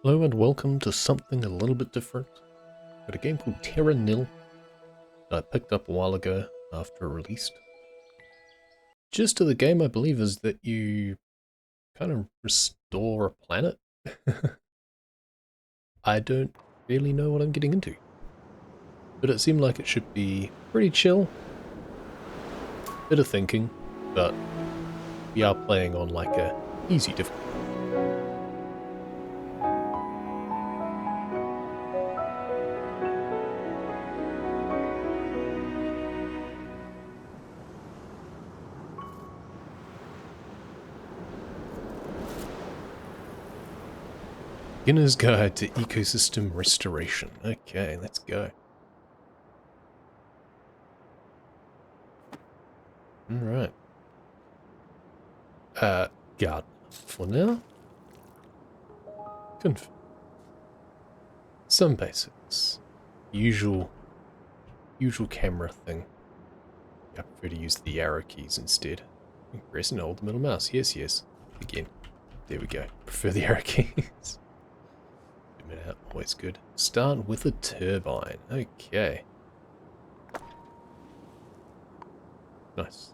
Hello and welcome to something a little bit different. Got a game called Terra that I picked up a while ago after it released. Gist of the game, I believe, is that you kind of restore a planet. I don't really know what I'm getting into, but it seemed like it should be pretty chill. Bit of thinking, but we are playing on like a easy difficulty. Beginner's Guide to Ecosystem Restoration. Okay, let's go. Alright. Garden for now. Confirm. Some basics. Usual camera thing. I prefer to use the arrow keys instead. Press and hold the middle mouse. Yes. Again. There we go. Prefer the arrow keys. Zoom it out. Always good. Start with a turbine. Okay. Nice.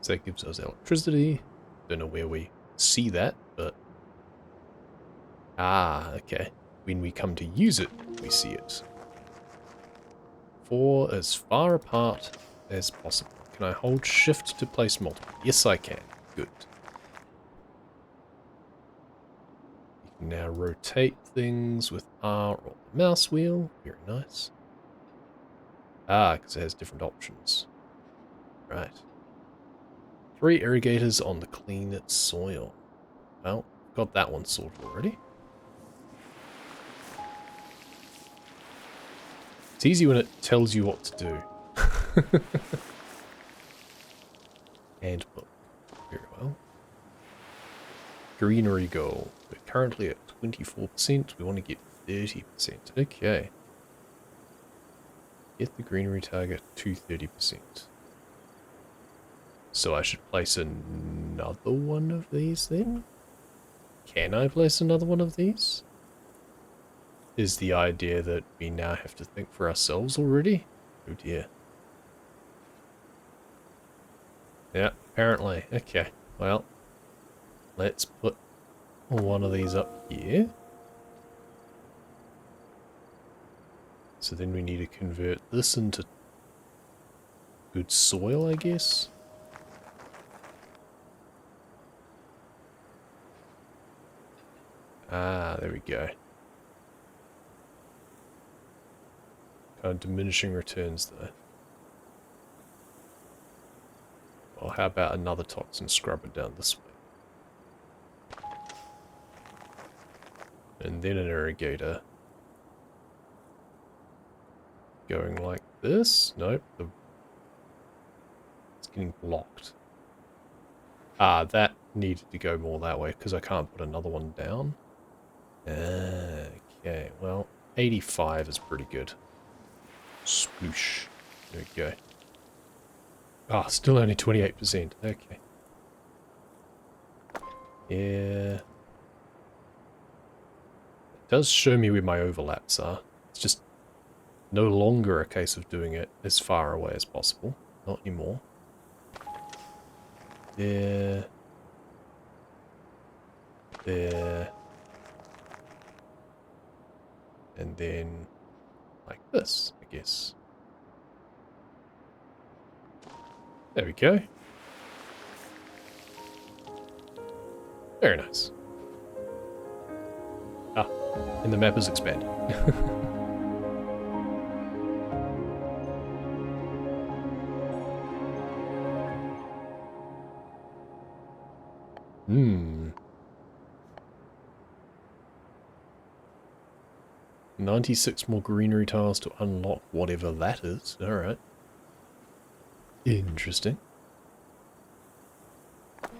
So that gives us electricity. Don't know where we see that, but... Ah, okay. When we come to use it, we see it. For as far apart as possible. Can I hold shift to place multiple? Yes, I can. Good. You can now rotate things with R or the mouse wheel. Very nice. Ah, because it has different options. Right. 3 irrigators on the clean soil. Well, got that one sorted already. It's easy when it tells you what to do. Handbook. Very well. Greenery goal. We're currently at 24%. We want to get 30%. Okay. Get the greenery target to 30%. So I should place another one of these then? Can I place another one of these? Is the idea that we now have to think for ourselves already? Oh dear. Yeah, apparently. Okay, well, let's put one of these up here. So then we need to convert this into good soil, I guess. Ah, there we go. Kind of diminishing returns though. Well, how about another toxin scrubber down this way? And then an irrigator. Going like this? Nope. It's getting blocked. Ah, that needed to go more that way because I can't put another one down. Okay, well, 85 is pretty good. Sploosh. There we go. Ah, still only 28%. Okay. Yeah. It does show me where my overlaps are. It's just no longer a case of doing it as far away as possible. Not anymore. There. There. And then like this, I guess. There we go. Very nice. Ah, and the map is expanded. Hmm. 96 more greenery tiles to unlock whatever that is. Alright. Interesting. How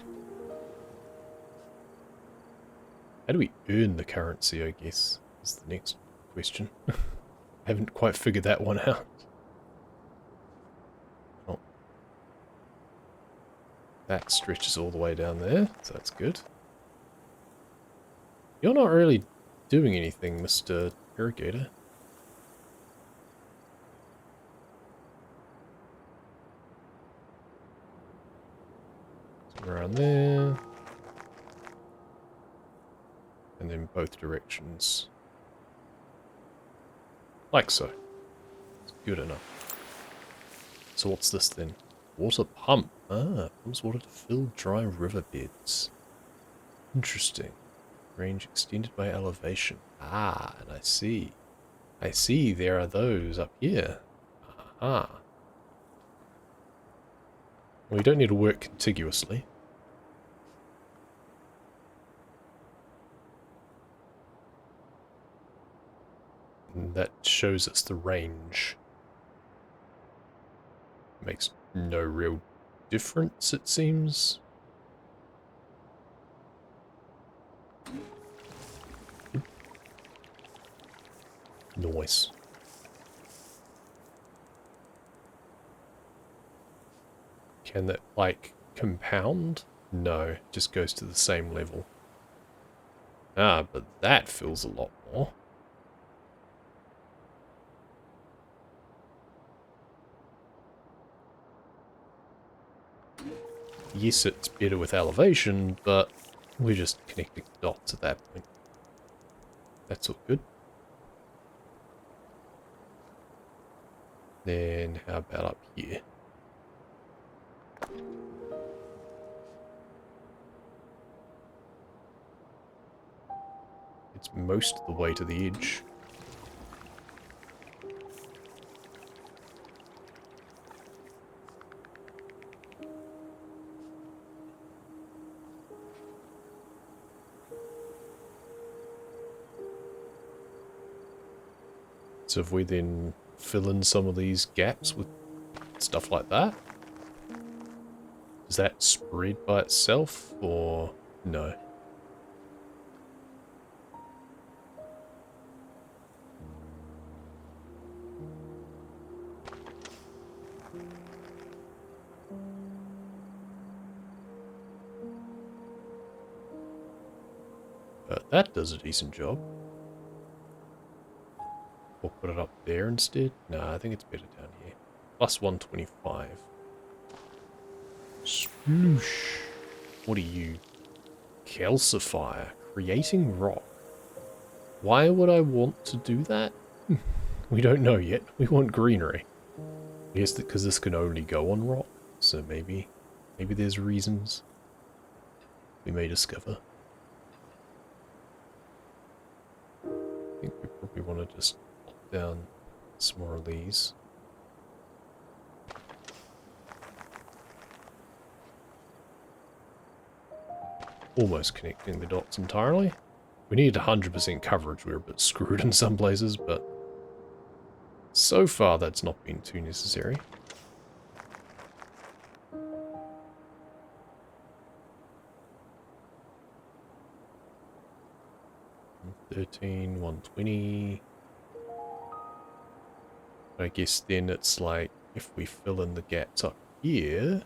do we earn the currency, I guess, is the next question. I haven't quite figured that one out. Oh. That stretches all the way down there, so that's good. You're not really doing anything, Mr. Irrigator. So around there. And then both directions. Like so. It's good enough. So what's this then? Water pump. Ah, pumps water to fill dry riverbeds. Interesting. Range extended by elevation. Ah, and I see. I see there are those up here. Aha. Well, you don't need to work contiguously. And that shows us the range. Makes no real difference, it seems. Nice. Can that, like, compound? No, just goes to the same level. Ah, but that fills a lot more. Yes, it's better with elevation, but we're just connecting dots at that point. That's all good. Then how about up here? It's most of the way to the edge. So if we then fill in some of these gaps with stuff like that, does that spread by itself or no? But that does a decent job. Or put it up there instead? Nah, I think it's better down here. Plus 125. Sploosh. What are you? Calcifier. Creating rock. Why would I want to do that? We don't know yet. We want greenery. Yes, because this can only go on rock. So maybe there's reasons we may discover. I think we probably want to just pop down some more of these. Almost connecting the dots entirely. We needed 100% coverage. We were a bit screwed in some places, but so far that's not been too necessary. 13, 120. I guess then it's like, if we fill in the gaps up here...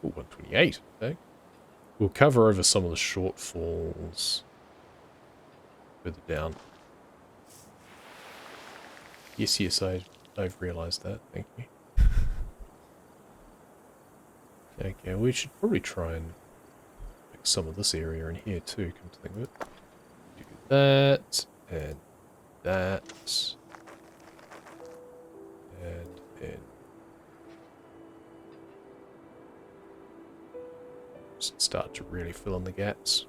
Oh, 128, okay. We'll cover over some of the shortfalls further down. Yes, I've realised that, thank you. Okay, we should probably try and fix some of this area in here too, come to think of it. Do that, and that, and then just start to really fill in the gaps.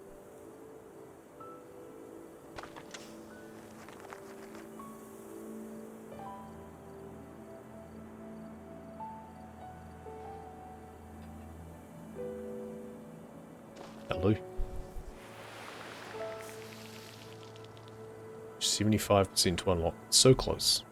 Hello. 75% to unlock. So close.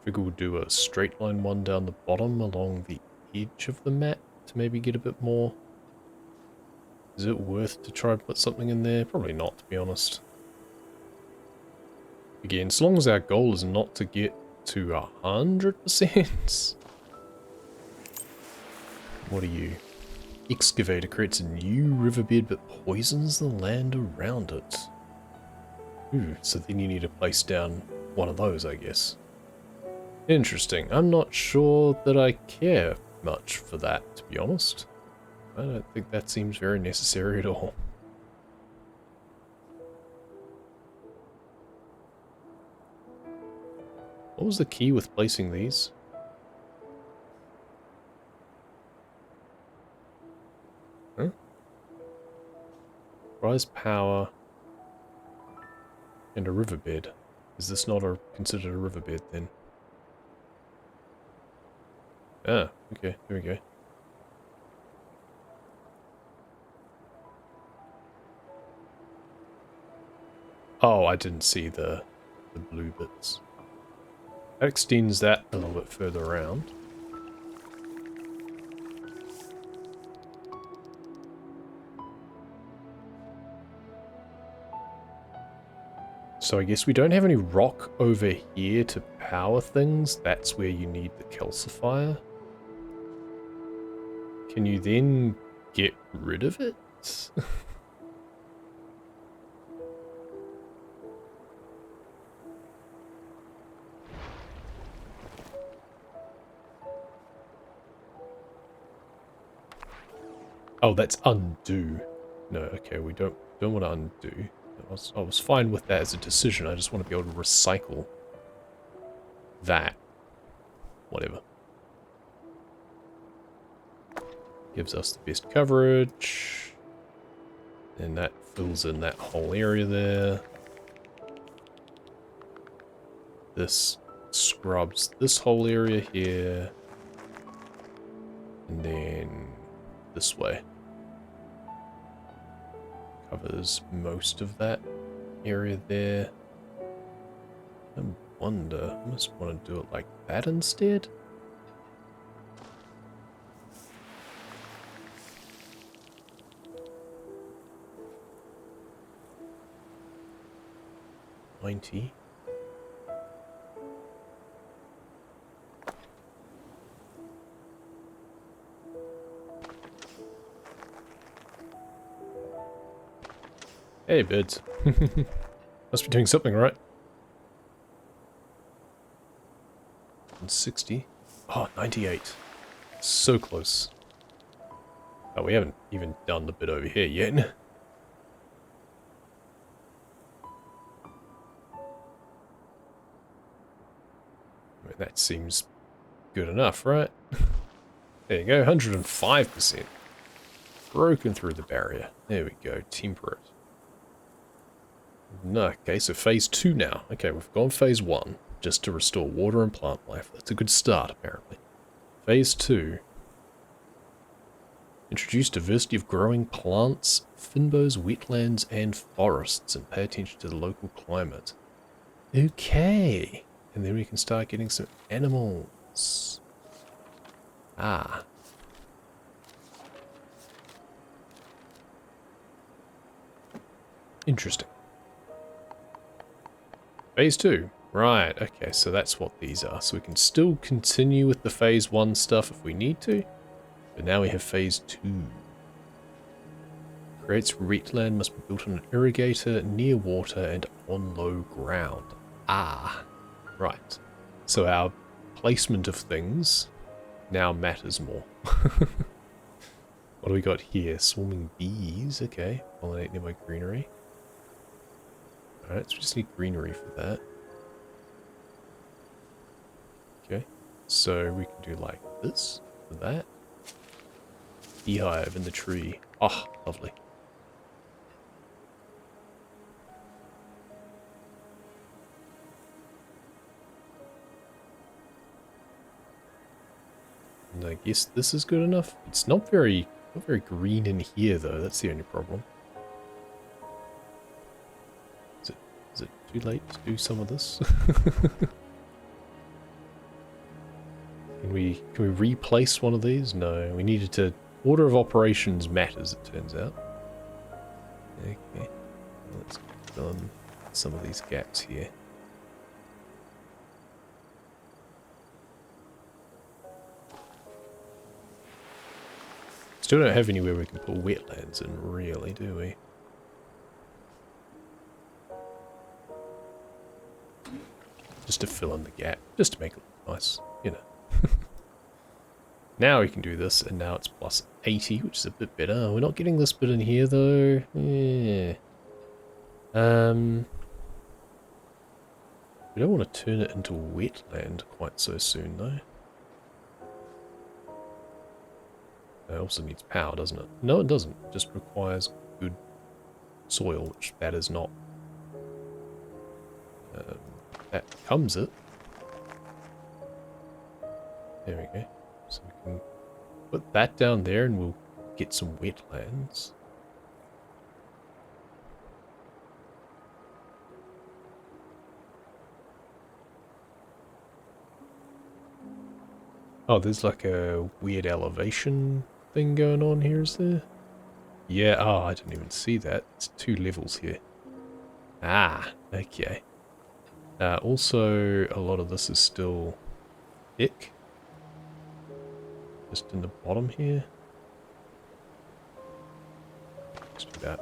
Figure we'll do a straight line one down the bottom along the edge of the map to maybe get a bit more Is it worth to try and put something in there? Probably not, to be honest. Again, as long as our goal is not to get to 100%. What are you? Excavator creates a new riverbed but poisons the land around it. Ooh, so then you need to place down one of those, I guess. Interesting. I'm not sure that I care much for that, to be honest. I don't think that seems very necessary at all. What was the key with placing these? Huh? Rise power and a riverbed. Is this not considered a riverbed then? Ah, okay, there we go. Oh, I didn't see the blue bits. That extends that a little bit further around. So I guess we don't have any rock over here to power things. That's where you need the calcifier. Can you then get rid of it? Oh, that's undo. No, okay, we don't want to undo. I was fine with that as a decision. I just want to be able to recycle that. Whatever. Gives us the best coverage. And that fills in that whole area there. This scrubs this whole area here. And then this way. Covers most of that area there. I wonder, I must want to do it like that instead. $90. Hey, birds. Must be doing something right. 60. Oh, 98. So close. Oh, we haven't even done the bit over here yet. I mean, that seems good enough, right? There you go, 105%. Broken through the barrier. There we go, temperate. No, okay, so phase 2 now. Okay, we've gone phase 1, just to restore water and plant life. That's a good start, apparently. Phase 2. Introduce diversity of growing plants, finbows, wetlands, and forests, and pay attention to the local climate. Okay. And then we can start getting some animals. Ah. Interesting. Phase 2. Right, okay, so that's what these are. So we can still continue with the phase 1 stuff if we need to. But now we have phase 2. Creates wetland, must be built on an irrigator, near water, and on low ground. Ah. Right. So our placement of things now matters more. What do we got here? Swarming bees. Okay. Pollinate nearby greenery. Alright, so we just need greenery for that. Okay. So we can do like this for that. Beehive in the tree. Oh, lovely. And I guess this is good enough. It's not very green in here though. That's the only problem. Is it too late to do some of this? Can we replace one of these? No, we needed to. Order of operations matters, it turns out. Okay. Let's fill in some of these gaps here. Still don't have anywhere we can put wetlands in, really, do we? Just to fill in the gap, just to make it look nice, you know. Now we can do this, and now it's plus 80, which is a bit better. We're not getting this bit in here, though. Yeah. We don't want to turn it into wetland quite so soon, though. It also needs power, doesn't it? No, it doesn't. It just requires good soil, which that is not. That becomes it. There we go. So we can put that down there and we'll get some wetlands. Oh, there's like a weird elevation thing going on here, is there? Yeah, oh, I didn't even see that. It's 2 levels here. Ah, okay. Also, a lot of this is still thick. Just in the bottom here. Let's do that.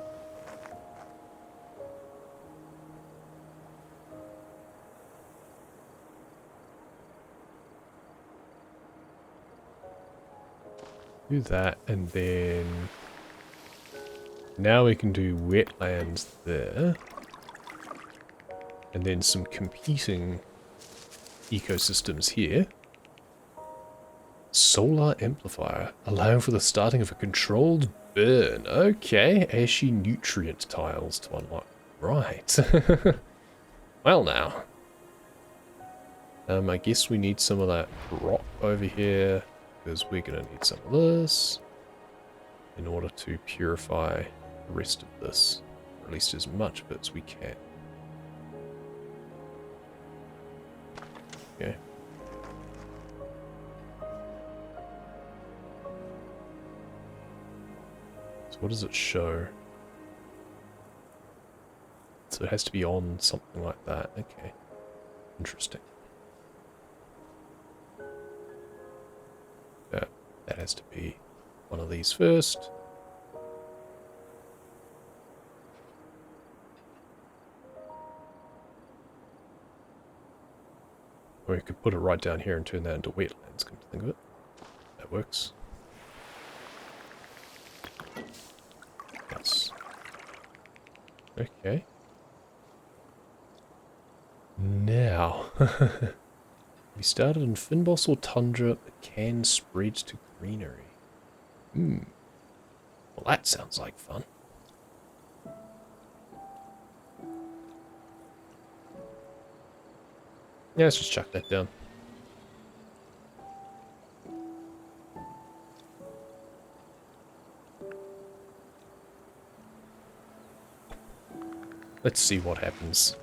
Do that, and then now we can do wetlands there. And then some competing ecosystems here. Solar amplifier, allowing for the starting of a controlled burn. Okay, ashy nutrient tiles to unlock. Right. Well now. I guess we need some of that rock over here, because we're going to need some of this in order to purify the rest of this, or at least as much of it as we can. Okay. So what does it show? So it has to be on something like that. Okay. Interesting. That has to be one of these first. Or you could put it right down here and turn that into wetlands, come to think of it. That works. Yes. Okay. Now, we started in Fynbos or Tundra, but can spread to greenery. Well, that sounds like fun. Yeah, let's just chuck that down. Let's see what happens.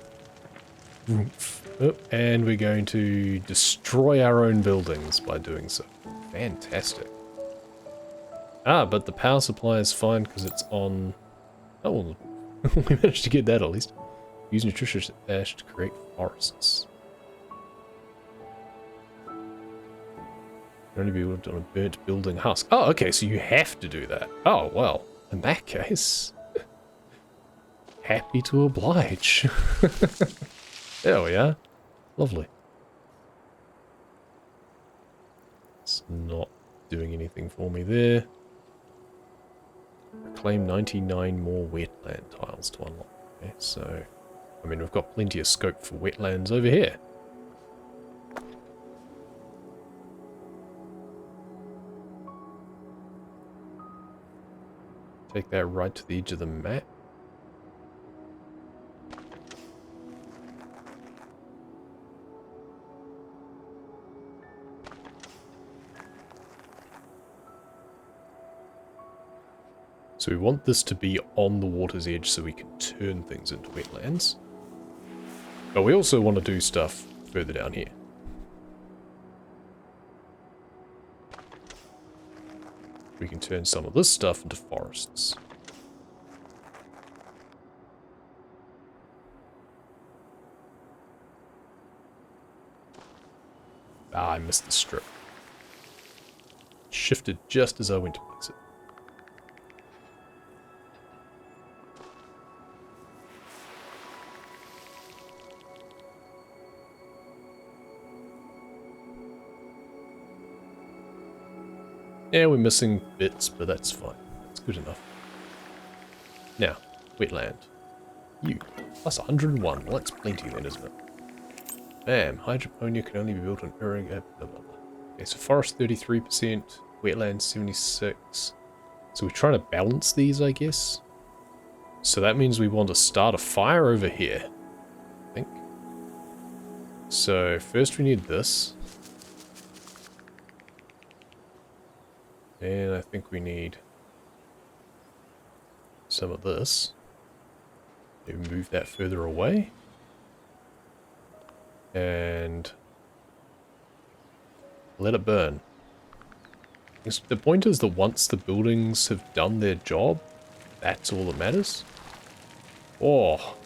Oh, and we're going to destroy our own buildings by doing so. Fantastic. Ah, but the power supply is fine because it's on... Oh, well, we managed to get that at least. Use nutritious ash to create forests. Only be able to on a burnt building husk. Oh, okay, so you have to do that. Oh, well, in that case... Happy to oblige. There we are. Lovely. It's not doing anything for me there. Reclaim 99 more wetland tiles to unlock. Okay, so, I mean, we've got plenty of scope for wetlands over here. Take that right to the edge of the map. So we want this to be on the water's edge so we can turn things into wetlands. But we also want to do stuff further down here. We can turn some of this stuff into forests. Ah, I missed the strip. Shifted just as I went to place it. Yeah, we're missing bits, but that's fine. That's good enough. Now, wetland. You. Plus 101. Well, that's plenty then, isn't it? Bam. Hydroponia can only be built on irrigated. Blah, blah, blah. Okay, so forest 33%, wetland 76. So we're trying to balance these, I guess. So that means we want to start a fire over here, I think. So first we need this. And I think we need some of this. Maybe move that further away. And let it burn. The point is that once the buildings have done their job, that's all that matters. Oh,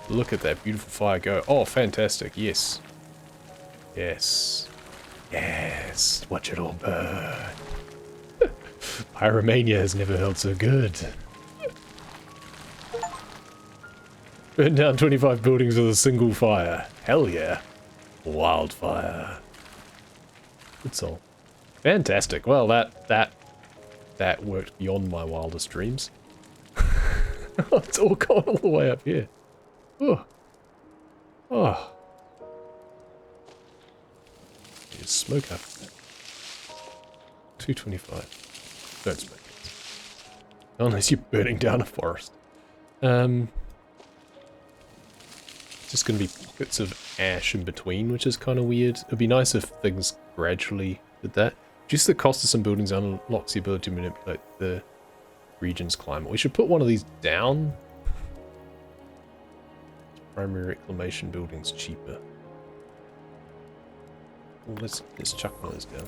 look at that beautiful fire go. Oh, fantastic. Yes. Yes. Yes. Watch it all burn. Pyromania has never felt so good. Burn down 25 buildings with a single fire. Hell yeah. Wildfire. Good soul. Fantastic. Well, that worked beyond my wildest dreams. It's all gone all the way up here. Oh. Oh. There's smoke after that. 225. Don't smoke it. Unless you're burning down a forest. Just going to be pockets of ash in between, which is kind of weird. It'd be nice if things gradually did that. Just the cost of some buildings unlocks the ability to manipulate the region's climate. We should put one of these down. Primary reclamation buildings cheaper. Well, let's chuck one of those down.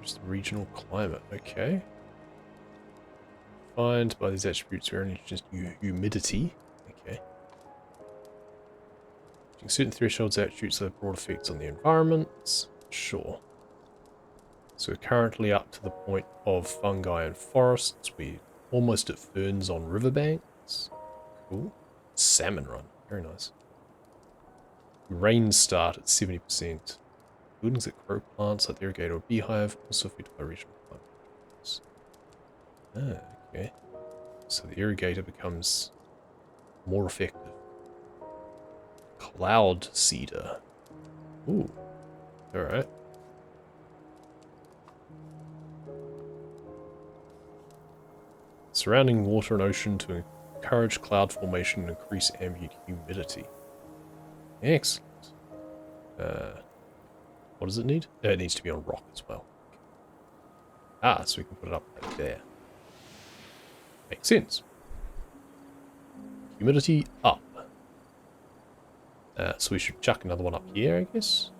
Just the regional climate, okay. Defined by these attributes, we're only just humidity. Okay. Using certain thresholds, attributes that have broad effects on the environment. Sure. So we're currently up to the point of fungi and forests. We're almost at ferns on riverbanks. Cool. Salmon run. Very nice. Rain start at 70%. Buildings that grow plants like the irrigator or beehive also affected by regional climate. Okay. So the irrigator becomes more effective. Cloud cedar. Ooh. Alright. Surrounding water and ocean to encourage cloud formation and increase ambient humidity. Excellent. What does it need? It needs to be on rock as well. Ah, so we can put it up like there. Makes sense. Humidity up. So we should chuck another one up here, I guess.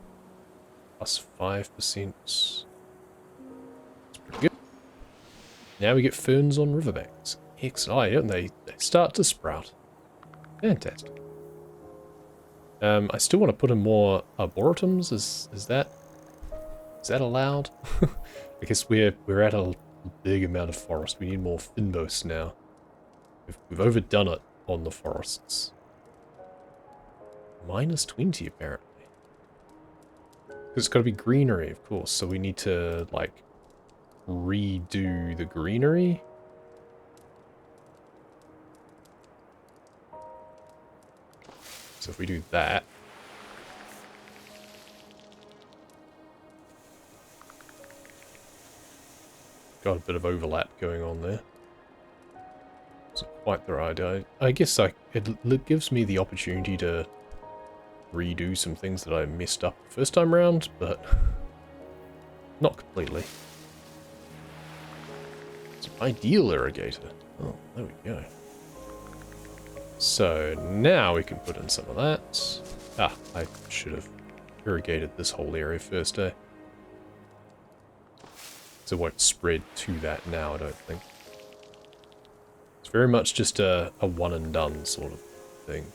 Plus 5%. That's pretty good. Now we get ferns on riverbanks. Excellent. Oh, yeah, they start to sprout. Fantastic. I still want to put in more arboretums. Is that allowed? I guess we're at a big amount of forest. We need more fynbos now. We've overdone it on the forests. Minus 20 apparently. It's got to be greenery, of course. So we need to like redo the greenery. So if we do that. Got a bit of overlap going on there. It's quite the right idea. I guess it gives me the opportunity to redo some things that I messed up the first time round, but not completely. It's an ideal irrigator. Oh, there we go. So now we can put in some of that. Ah, I should have irrigated this whole area first, eh? So it won't spread to that now, I don't think. It's very much just a one and done sort of thing.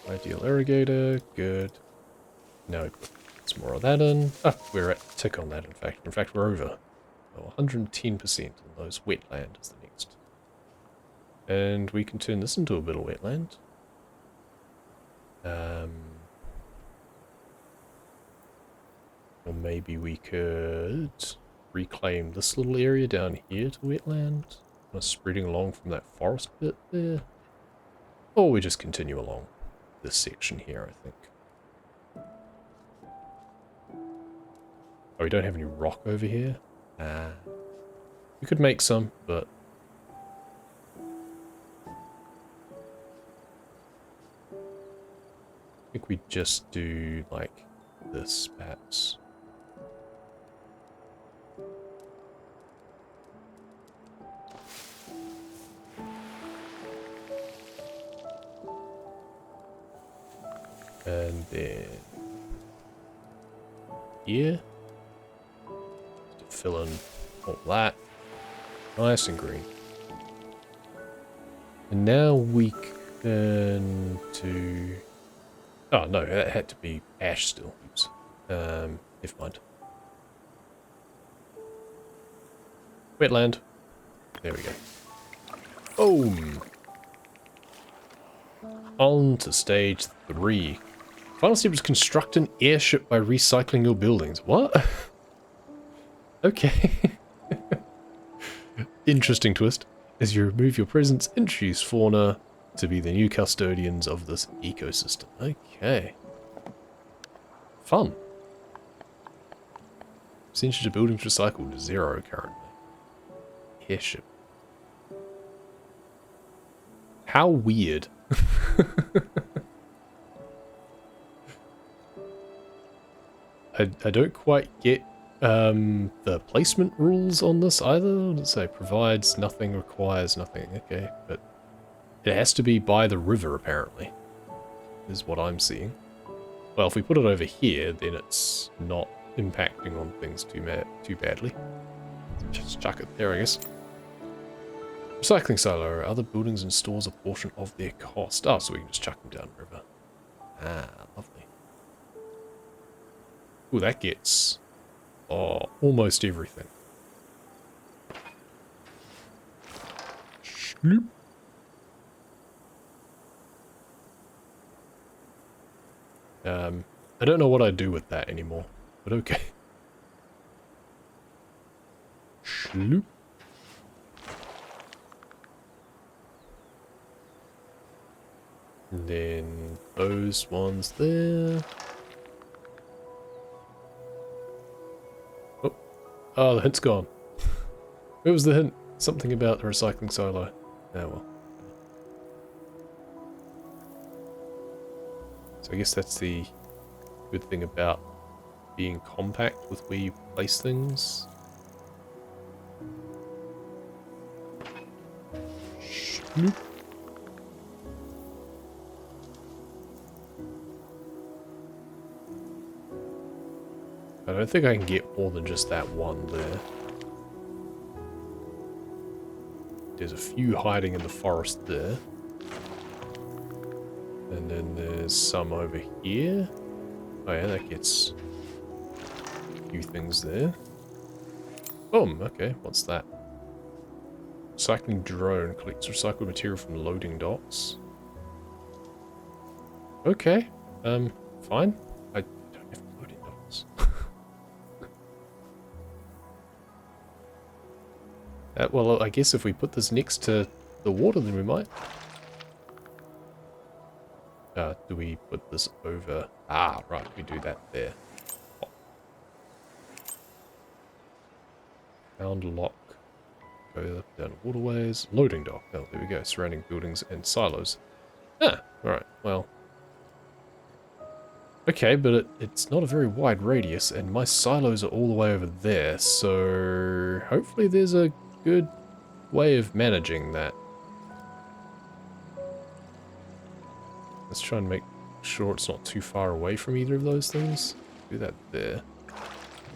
Ideal irrigator, good. Now we put some more of that in. Ah, we're at tick on that, in fact. In fact, we're over. Oh, 110% on those. Wetland is the next. And we can turn this into a bit of wetland. Or maybe we could reclaim this little area down here to wetland. Kind of spreading along from that forest bit there. Or we just continue along this section here, I think. Oh, we don't have any rock over here? We could make some, but... I think we just do, like, this, perhaps. And then... here. Fill in all that. Nice and green. And now we can do... oh no, that had to be ash still. Oops. Never mind. Wetland. There we go. Boom! On to stage 3. Final step is construct an airship by recycling your buildings. What? Okay. Interesting twist. As you remove your presence, introduce fauna to be the new custodians of this ecosystem. Okay. Fun. Percentage of buildings recycled, 0 currently. Airship. How weird. I don't quite get the placement rules on this either. What does it say? Provides nothing, requires nothing. Okay, but it has to be by the river apparently, is what I'm seeing. Well, if we put it over here, then it's not impacting on things too badly. Just chuck it there, I guess. Recycling silo. Other buildings and stores a portion of their cost. Oh, so we can just chuck them down the river. Ah, lovely. Ooh, that gets... oh, almost everything. Schloop. I don't know what I'd do with that anymore, but okay. Schloop. And then those ones there. Oh, the hint's gone. Where was the hint? Something about the recycling silo. Oh well. So I guess that's the good thing about being compact with where you place things. Schloop. I don't think I can get more than just that one there. There's a few hiding in the forest there. And then there's some over here. Oh yeah, that gets a few things there. Boom, okay, what's that? Recycling drone collects recycled material from loading docks. Okay, fine. I don't have loading docks. Well, I guess if we put this next to the water, then we might. Do we put this over? Ah, right, we do that there. Oh. Found lock. Go down waterways. Loading dock. Oh, there we go. Surrounding buildings and silos. Ah, alright, well. Okay, but it's not a very wide radius, and my silos are all the way over there, so hopefully there's a good way of managing that. Let's try and make sure it's not too far away from either of those things. Do that there.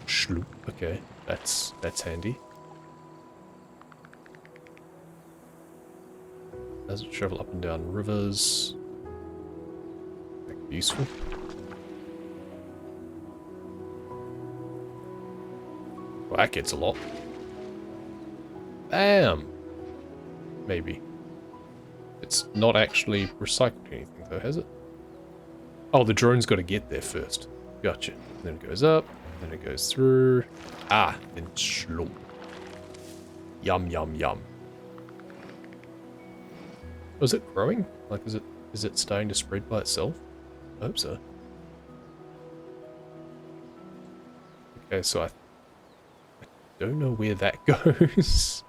Schloop. Okay, that's handy. Does it travel up and down rivers? Useful. Well, that gets a lot. Bam! Maybe. It's not actually recycled anything though, has it? Oh, the drone's got to get there first. Gotcha. Then it goes up, then it goes through. Ah, then slump. Yum, yum, yum. Oh, is it growing? Like, is it starting to spread by itself? I hope so. Okay, so I don't know where that goes.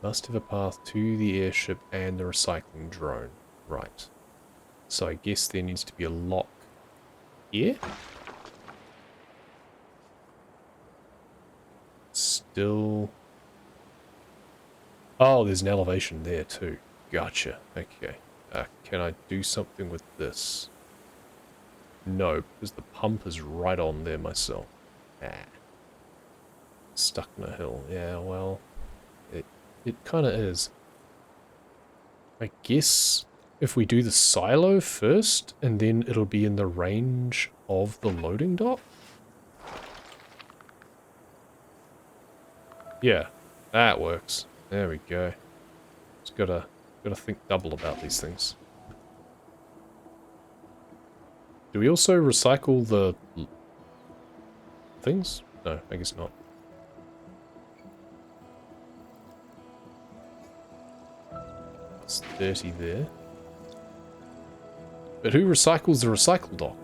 Must have a path to the airship and the recycling drone. Right. So I guess there needs to be a lock here. Still... Oh, there's an elevation there too. Gotcha. Okay. Can I do something with this? No, because the pump is right on there myself. Ah. Stuck in a hill. Yeah, well... It kind of is. I guess if we do the silo first, and then it'll be in the range of the loading dock? Yeah, that works. There we go. Just gotta think double about these things. Do we also recycle the things? No, I guess not. It's dirty there. But who recycles the recycle dock?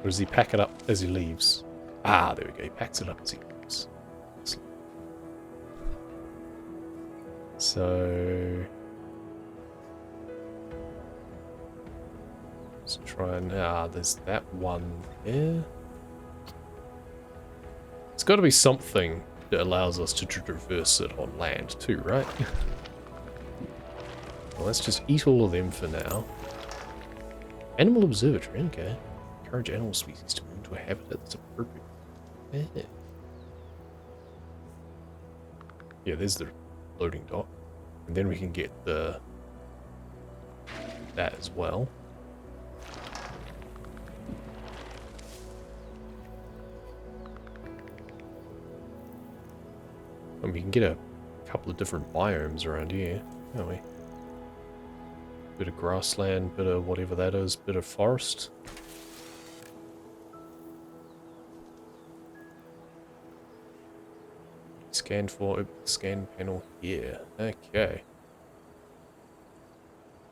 Or does he pack it up as he leaves? Ah, there we go. He packs it up as he leaves. Excellent. So... let's try and... ah, there's that one there. It's got to be something that allows us to traverse it on land too, right? Well, let's just eat all of them for now. Animal observatory, okay. Encourage animal species to move into a habitat that's appropriate. Yeah. Yeah, there's the loading dock. And then we can get the... that as well. And we can get a couple of different biomes around here, can't we? Bit of grassland, bit of whatever that is, bit of forest. Scan for scan panel here. Okay.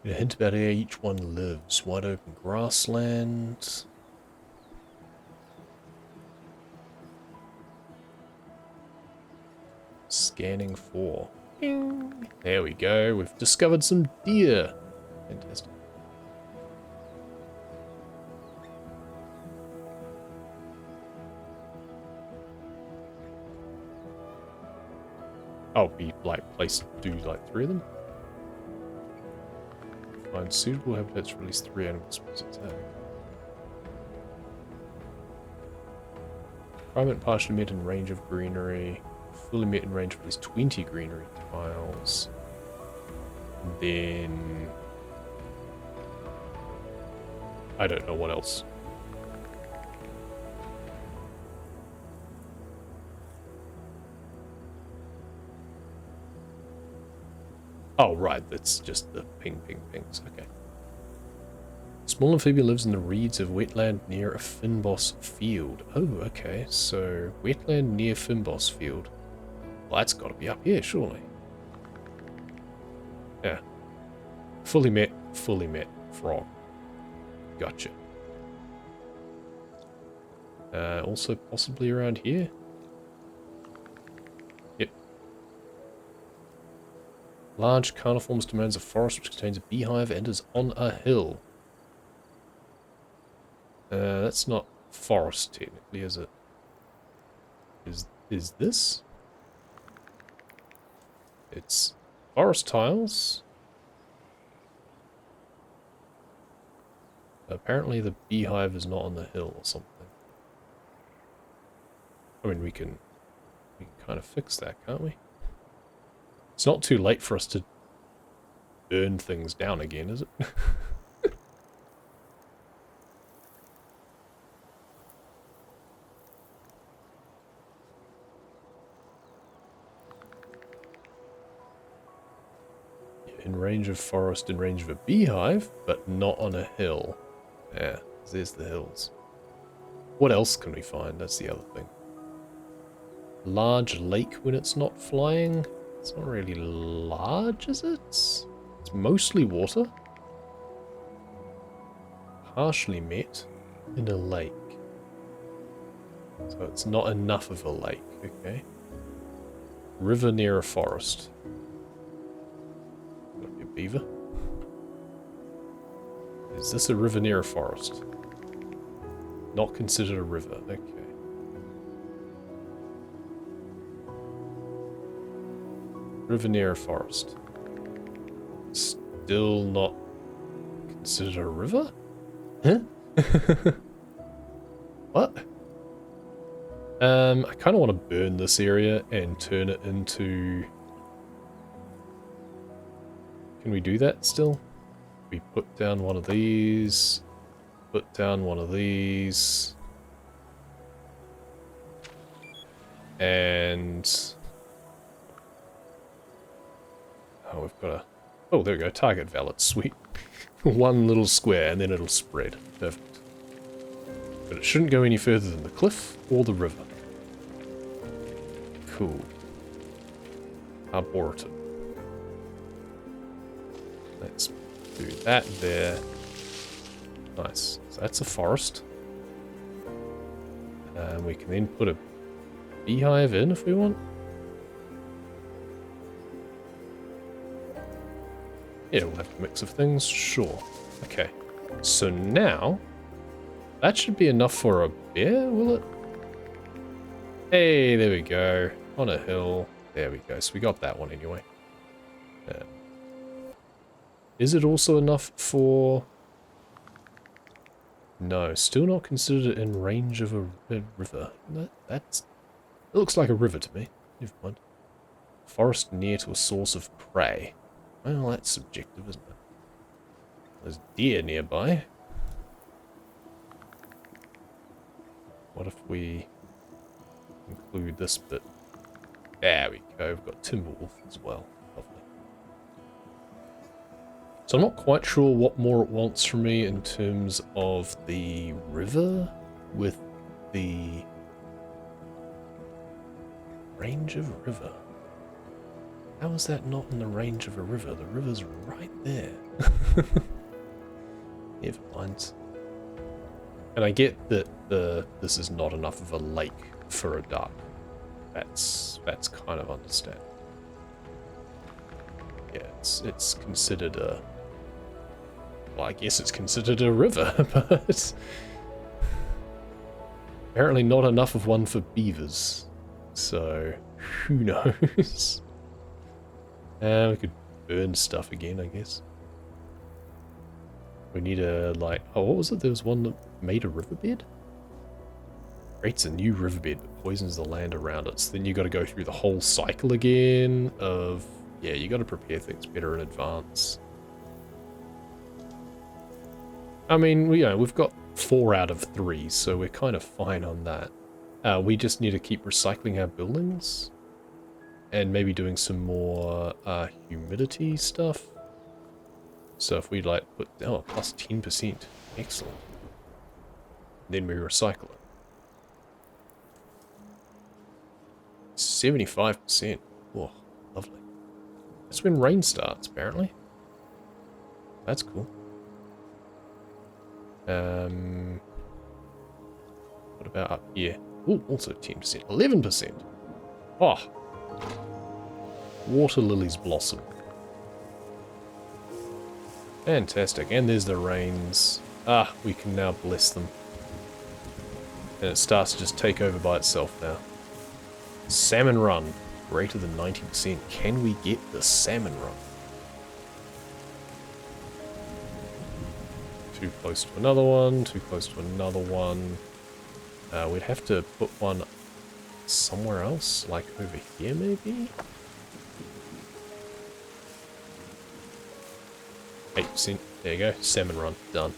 Get a hint about how each one lives. Wide open grassland. Scanning for. Ding. There we go. We've discovered some deer. Fantastic. Oh, be like placed to do like 3 of them. Find suitable habitats for at least 3 animal species. Environment partially met in range of greenery. Fully met in range of at least 20 greenery tiles. And then I don't know what else. Oh, right, that's just the ping, ping, pings. Okay. Small amphibian lives in the reeds of wetland near a fynbos field. Oh, okay. So, wetland near fynbos field. Well, that's got to be up here, surely. Yeah. Fully met frog. Gotcha. Also possibly around here? Yep. Large carniforms demands a forest which contains a beehive and is on a hill. That's not forest technically, is it? Is this? It's forest tiles. Apparently the beehive is not on the hill or something. I mean, we can kind of fix that, can't we? It's not too late for us to burn things down again, is it? In range of forest, in range of a beehive, but not on a hill. Yeah, there's the hills. What else can we find? That's the other thing. Large lake when it's not flying. It's not really large, is it? It's mostly water. Partially met in a lake. So it's not enough of a lake, okay. River near a forest. Gotta be a beaver. Is this a river near a forest? Not considered a river, okay. River near a forest. Still not considered a river? Huh? What? I kind of want to burn this area and turn it into... Can we do that still? We put down one of these. Put down one of these. And... Oh, we've got a... Oh, there we go. Target valid. Sweet. One little square and then it'll spread. Perfect. But it shouldn't go any further than the cliff or the river. Cool. Arboretum. Let's do that there. Nice. So that's a forest. We can then put a beehive in if we want. Yeah, we'll have a mix of things. Sure. Okay. So now, that should be enough for a bear, will it? Hey, there we go. On a hill. There we go. So we got that one anyway. Is it also enough for... No, still not considered in range of a river. That's... It looks like a river to me. Never mind. Forest near to a source of prey. Well, that's subjective, isn't it? There's deer nearby. What if we include this bit? There we go. We've got timber wolf as well. Lovely. So I'm not quite sure what more it wants from me in terms of the river with the range of a river. How is that not in the range of a river? The river's right there. Never mind. And I get that this is not enough of a lake for a duck. That's kind of understandable. Yeah, it's considered a... Well, I guess it's considered a river, but... Apparently not enough of one for beavers. So, who knows? We could burn stuff again, I guess. We need a, like... Oh, what was it? There was one that made a riverbed? Creates a new riverbed that poisons the land around it. So then you got to go through the whole cycle again of... Yeah, you got to prepare things better in advance. I mean, we've got 4 out of 3, so we're kind of fine on that. We just need to keep recycling our buildings. And maybe doing some more humidity stuff. So if we like put... Oh, plus 10%. Excellent. Then we recycle it. 75%. Oh, lovely. That's when rain starts, apparently. That's cool. What about up here? Ooh, also 10%. 11%. Oh. Water lilies blossom. Fantastic. And there's the rains. Ah, we can now bless them. And it starts to just take over by itself now. Salmon run. Greater than 90%. Can we get the salmon run? Too close to another one. Too close to another one. We'd have to put one somewhere else. Like over here, maybe? 8%. There you go. Salmon run. Done.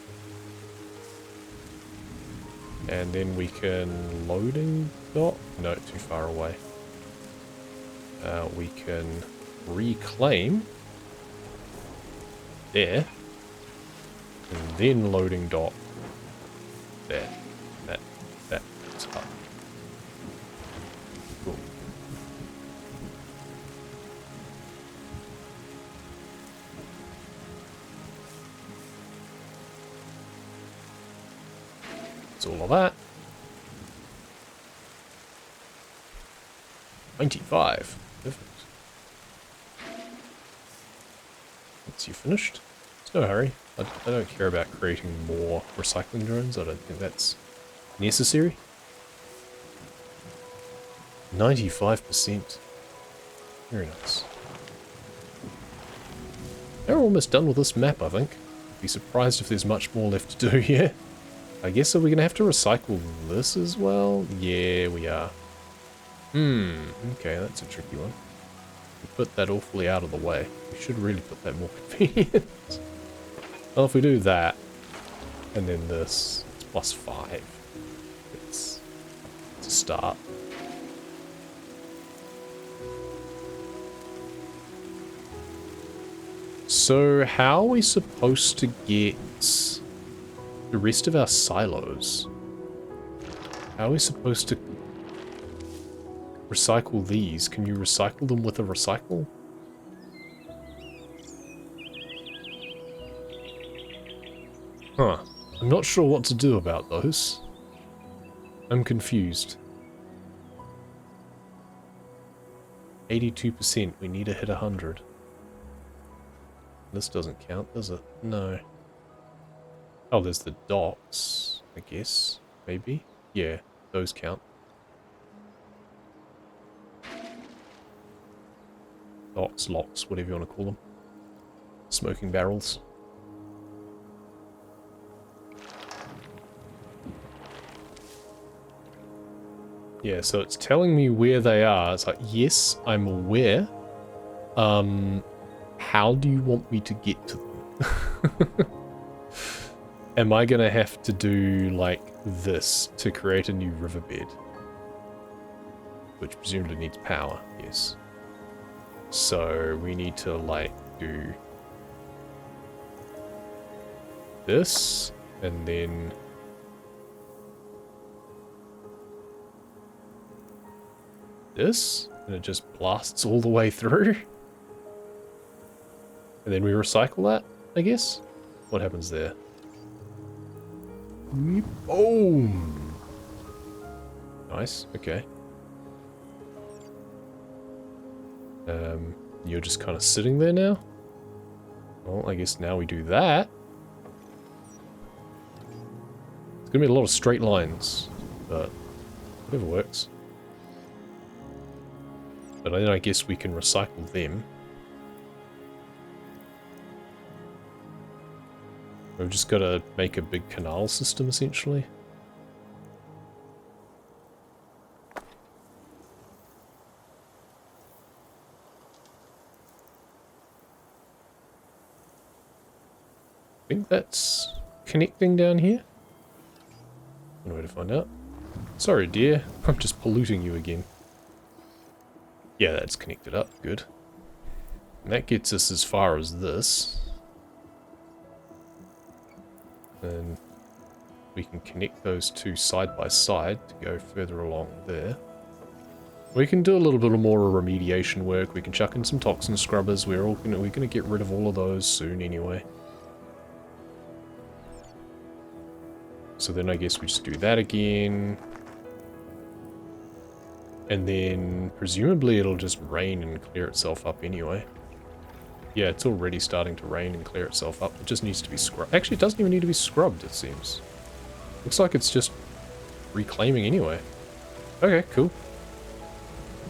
And then we can loading dock? No, too far away. We can reclaim there. And then loading dock there. That's up. Cool. That's all of that. 95. Perfect. Once you're finished, there's no hurry. I don't care about creating more recycling drones. I don't think that's necessary. 95%. Very nice. They're almost done with this map, I think. Be surprised if there's much more left to do here. I guess, are we going to have to recycle this as well? Yeah, we are. Okay, that's a tricky one. We put that awfully out of the way. We should really put that more convenient. Well, if we do that, and then this, it's +5. It's a start. So, how are we supposed to get the rest of our silos? How are we supposed to recycle these? Can you recycle them with a recycle? Huh. I'm not sure what to do about those. I'm confused. 82%. We need to hit 100. This doesn't count, does it? No. Oh, there's the docks, I guess. Maybe? Yeah, those count. Docks, locks, whatever you want to call them. Smoking barrels. Yeah, so it's telling me where they are. It's like, yes, I'm aware. How do you want me to get to them? Am I gonna have to do, like, this to create a new riverbed? Which presumably needs power, yes. So we need to, like, do this, and then this, and it just blasts all the way through. And then we recycle that, I guess? What happens there? Boom! Nice, okay. You're just kind of sitting there now? Well, I guess now we do that. It's gonna be a lot of straight lines, but whatever works. But then I guess we can recycle them. We've just got to make a big canal system, essentially. I think that's connecting down here. No way to find out. Sorry, dear. I'm just polluting you again. Yeah, that's connected up. Good. And that gets us as far as this. Then we can connect those two side by side to go further along there. We can do a little bit more remediation work. We can chuck in some toxin scrubbers. We're gonna get rid of all of those soon anyway. So then I guess we just do that again. And then presumably it'll just rain and clear itself up anyway. Yeah, it's already starting to rain and clear itself up. It just needs to be scrubbed. Actually, it doesn't even need to be scrubbed, it seems. Looks like it's just reclaiming anyway. Okay, cool.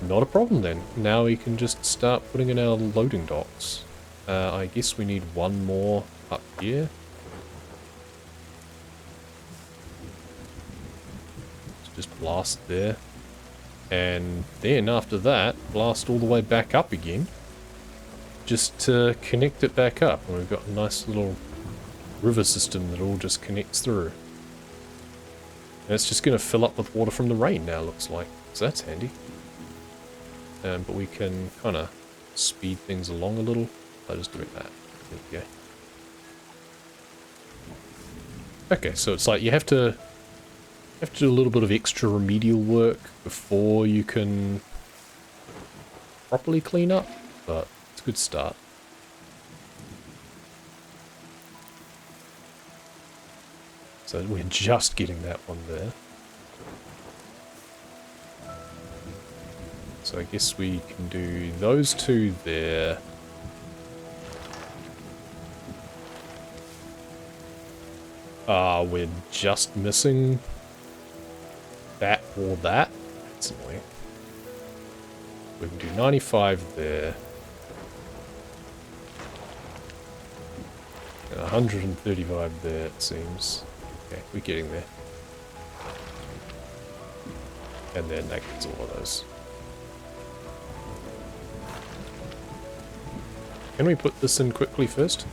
Not a problem then. Now we can just start putting in our loading docks. I guess we need one more up here. Just blast there. And then after that, blast all the way back up again. just to connect it back up. And we've got a nice little river system that all just connects through. And it's just going to fill up with water from the rain now, looks like. So that's handy. But we can kind of speed things along a little by just doing that. There we go. Okay, so it's like you have to do a little bit of extra remedial work before you can properly clean up, but it's a good start. So we're just getting that one there. So I guess we can do those two there. We're just missing that or that. That's annoying. We can do 95 there. And 135 there, it seems. Okay, we're getting there. And then that gets all of those. Can we put this in quickly first?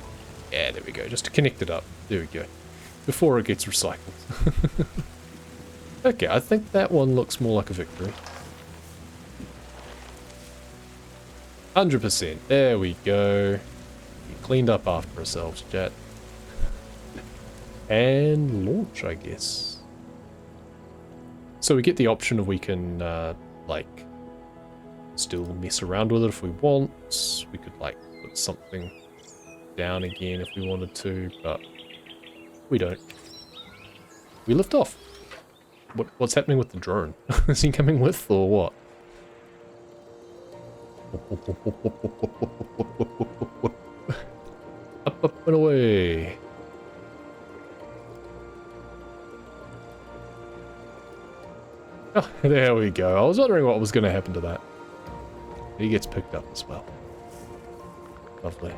Yeah, there we go. Just to connect it up. There we go. Before it gets recycled. Okay, I think that one looks more like a victory. 100%. There we go. We cleaned up after ourselves, chat. And launch, I guess. So we get the option of we can, like, still mess around with it if we want. We could, like, put something down again if we wanted to, but we don't. We lift off. What's happening with the drone? Is he coming with, or what? Up and away. Oh, there we go. I was wondering what was going to happen to that. He gets picked up as well. Lovely.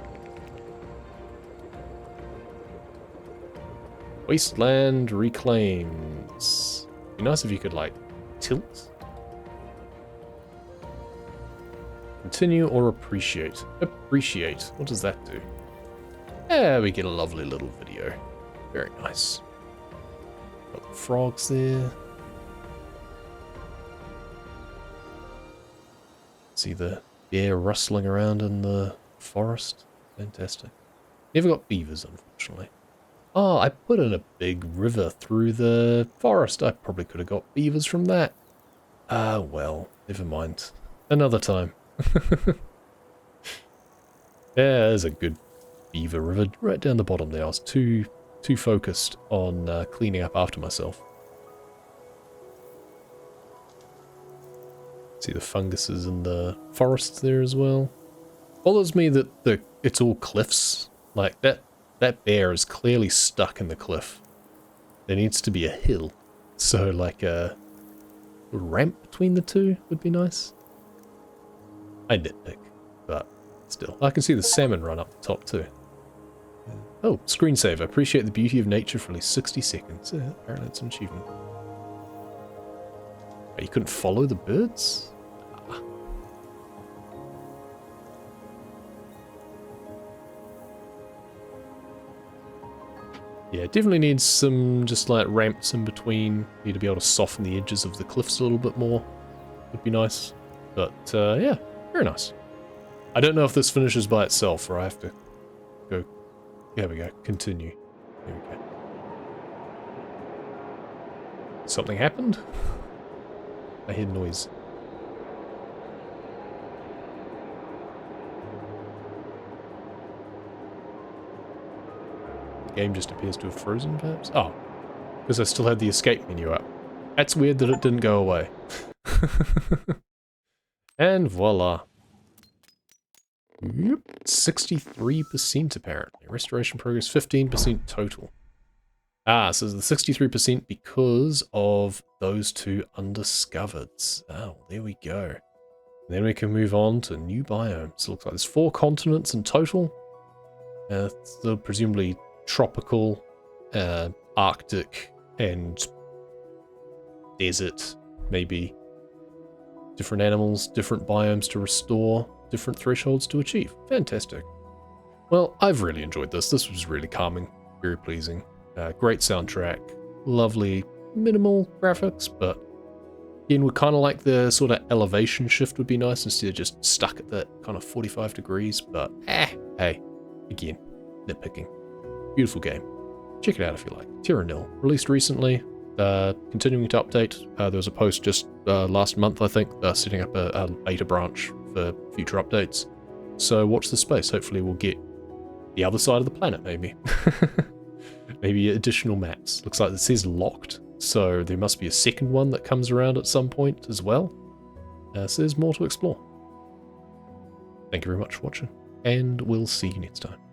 Wasteland reclaims. Be nice if you could, like, tilt. Continue or appreciate. Appreciate. What does that do? Yeah, we get a lovely little video. Very nice. Got the frogs there. See the bear rustling around in the forest. Fantastic. Never got beavers, unfortunately. Oh, I put in a big river through the forest. I probably could have got beavers from that. Ah, well, never mind. Another time. Yeah, there's a good beaver river right down the bottom there. I was too focused on cleaning up after myself. See the funguses in the forests there as well. Bothers me that it's all cliffs. Like that bear is clearly stuck in the cliff. There needs to be a hill. So like a ramp between the two would be nice. I nitpick, but still. I can see the salmon run up the top too. Oh, screensaver. Appreciate the beauty of nature for at least 60 seconds. Yeah, apparently it's an achievement. Oh, you couldn't follow the birds? Ah. Yeah, it definitely needs some just like ramps in between. Need to be able to soften the edges of the cliffs a little bit more. Would be nice. But yeah, very nice. I don't know if this finishes by itself or I have to go. There we go. Continue. There we go. Something happened? I hear noise. The game just appears to have frozen, perhaps? Oh, because I still had the escape menu up. That's weird that it didn't go away. And voila. Yep. 63% apparently. Restoration progress 15% total. Ah, so the 63% because of those two undiscovereds. Oh, there we go. And then we can move on to new biomes. Looks like there's 4 continents in total. Still presumably tropical, Arctic, and desert, maybe. Different animals, different biomes to restore. different thresholds to achieve. Fantastic. Well, I've really enjoyed this. This was really calming, very pleasing. Great soundtrack, lovely, minimal graphics, but again, would kind of like the sort of elevation shift would be nice instead of just stuck at that kind of 45 degrees, but hey, again, nitpicking. Beautiful game. Check it out if you like. Terra, released recently, continuing to update. There was a post just last month, I think, setting up a beta branch for future updates. So watch the space. Hopefully we'll get the other side of the planet, maybe. Maybe additional maps. Looks like it says locked, so there must be a second one that comes around at some point as well. So there's more to explore. Thank you very much for watching, and we'll see you next time.